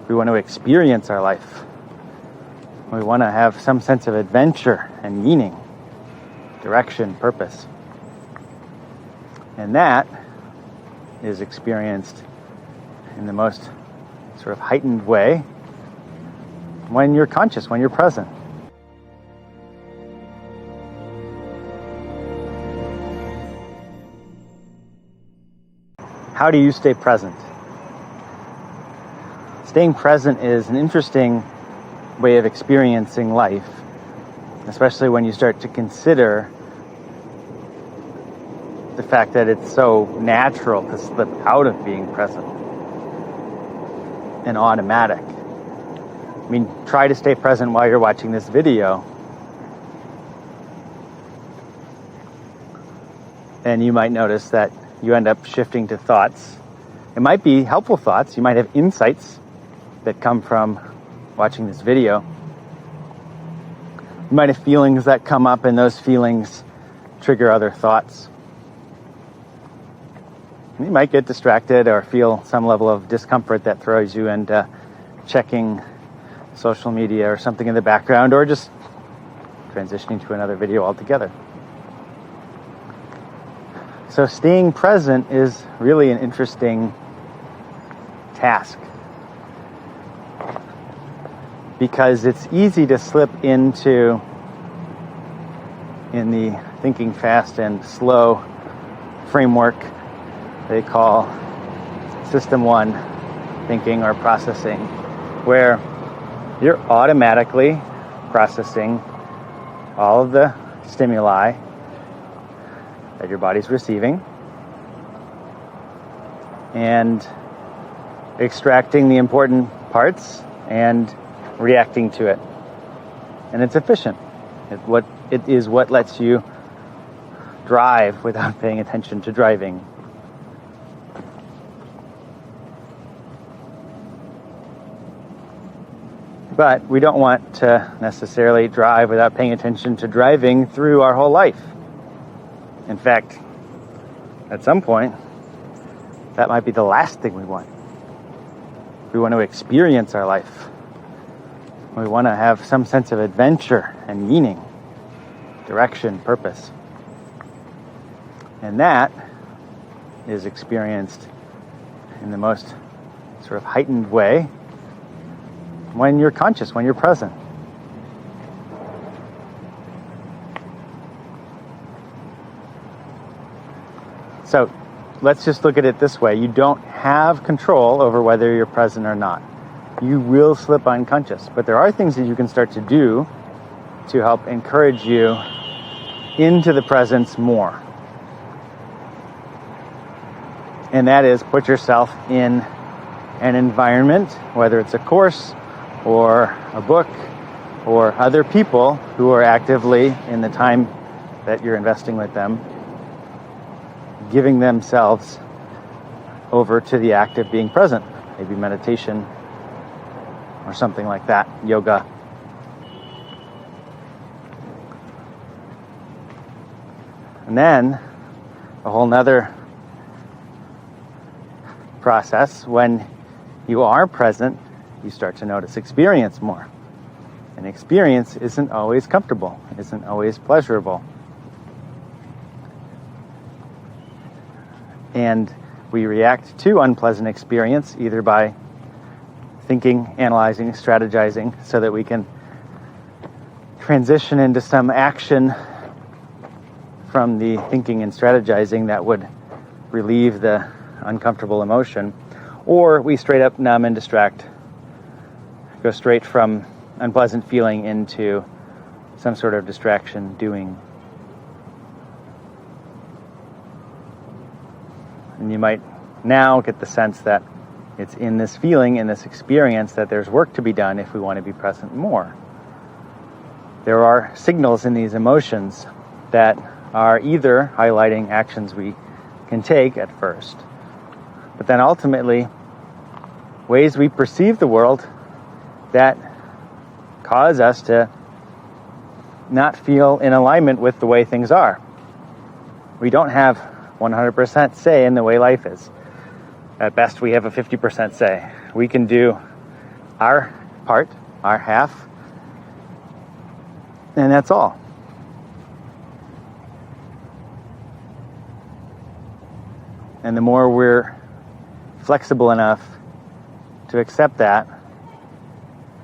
We want to experience our life. We want to have some sense of adventure and meaning, direction, purpose. And that is experienced in the most sort of heightened way when you're conscious, when you're present. How do you stay present? Staying present is an interesting way of experiencing life, especially when you start to consider the fact that it's so natural to slip out of being present and automatic. I mean, try to stay present while you're watching this video, and you might notice that you end up shifting to thoughts. It might be helpful thoughts. You might have insights that come from watching this video. You might have feelings that come up, and those feelings trigger other thoughts. You might get distracted or feel some level of discomfort that throws you into checking social media or something in the background, or just transitioning to another video altogether. So staying present is really an interesting task, because it's easy to slip into, in the thinking fast and slow framework they call System 1 thinking or processing, where you're automatically processing all of the stimuli that your body's receiving and extracting the important parts and reacting to it. And it's efficient. It is what lets you drive without paying attention to driving. But we don't want to necessarily drive without paying attention to driving through our whole life. In fact, at some point, that might be the last thing we want. We want to experience our life. We want to have some sense of adventure and meaning, direction, purpose. And that is experienced in the most sort of heightened way when you're conscious, when you're present. So let's just look at it this way. You don't have control over whether you're present or not. You will slip unconscious, but there are things that you can start to do to help encourage you into the presence more. And that is, put yourself in an environment, whether it's a course or a book or other people who are actively, in the time that you're investing with them, giving themselves over to the act of being present. Maybe meditation or something like that, yoga. And then a whole nother process, when you are present, you start to notice experience more. And experience isn't always comfortable, isn't always pleasurable. And we react to unpleasant experience either by thinking, analyzing, strategizing, so that we can transition into some action from the thinking and strategizing that would relieve the uncomfortable emotion, or we straight up numb and distract, go straight from unpleasant feeling into some sort of distraction doing. And you might now get the sense that it's in this feeling, in this experience, that there's work to be done if we want to be present more. There are signals in these emotions that are either highlighting actions we can take at first, but then ultimately ways we perceive the world that cause us to not feel in alignment with the way things are. We don't have 100% say in the way life is. At best, we have a 50% say. We can do our part, our half, and that's all. And the more we're flexible enough to accept that,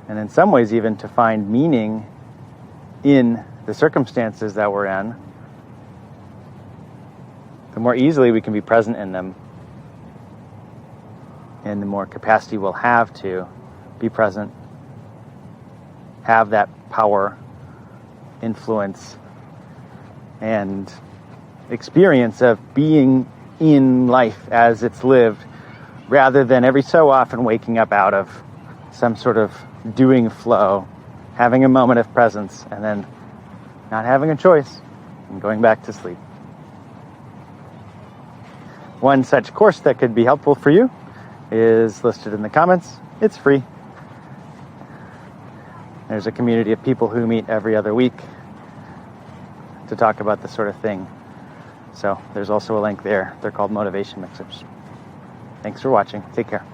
and in some ways even to find meaning in the circumstances that we're in, the more easily we can be present in them, and the more capacity we'll have to be present, have that power, influence, and experience of being in life as it's lived, rather than every so often waking up out of some sort of doing flow, having a moment of presence, and then not having a choice and going back to sleep. One such course that could be helpful for you is listed in the comments. It's free. There's a community of people who meet every other week to talk about this sort of thing. So there's also a link there. They're called Motivation Mixers. Thanks for watching. Take care.